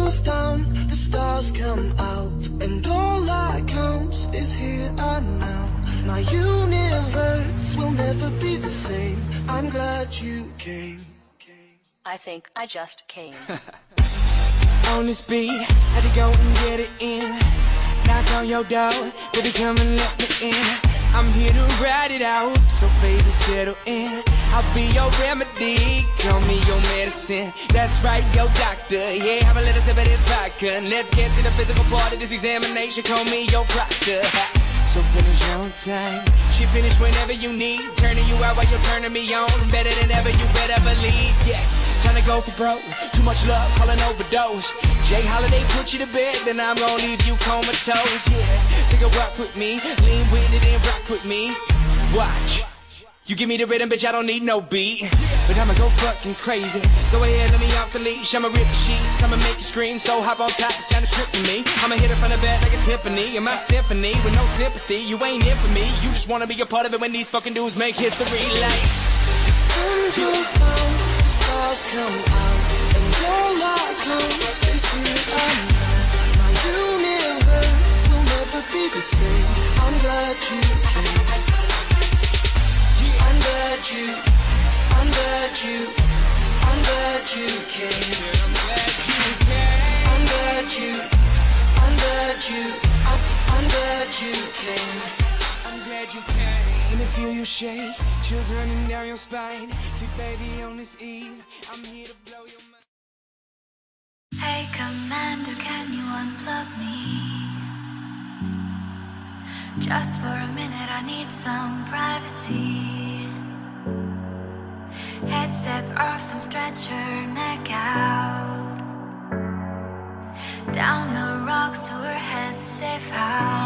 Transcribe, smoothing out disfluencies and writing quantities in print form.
goes down, the stars come out, and all that counts is here and now. My universe will never be the same. I'm glad you came. I think I just came. On this beat, had to go and get it in. Knock on your door, baby, come and let me in. I'm here to ride it out, so baby, settle in. I'll be your remedy, call me your medicine. That's right, your doctor, yeah, have a little sip of this vodka. Let's get to the physical part of this examination, call me your proctor. So finish on time, she finish whenever you need. Turning you out while you're turning me on. Better than ever, you better believe. Yes, trying to go for broke. Too much love, call an overdose. Jay Holiday put you to bed, then I'm gonna leave you comatose. Yeah, take a walk with me, lean with it and rock with me. Watch. You give me the rhythm, bitch, I don't need no beat. But I'ma go fucking crazy. Go ahead, let me off the leash. I'ma rip the sheets, I'ma make you scream. So hop on top, it's kinda strip for me. I'ma hit it from the back like a Tiffany. In my symphony, with no sympathy, you ain't in for me. You just wanna be a part of it when these fucking dudes make history like. The sun goes down, the stars come out, and all that counts is here and now. My universe will never be the same. I'm glad you came. I'm glad you came. I'm glad you came. I'm glad you came. When I feel you shake, chills running down your spine. See, baby, on this eve, I'm here to blow your mind. Hey, Commander, can you unplug me? Just for a minute, I need some privacy. Headset off and stretch your neck out. Down the rocks to her head safe house.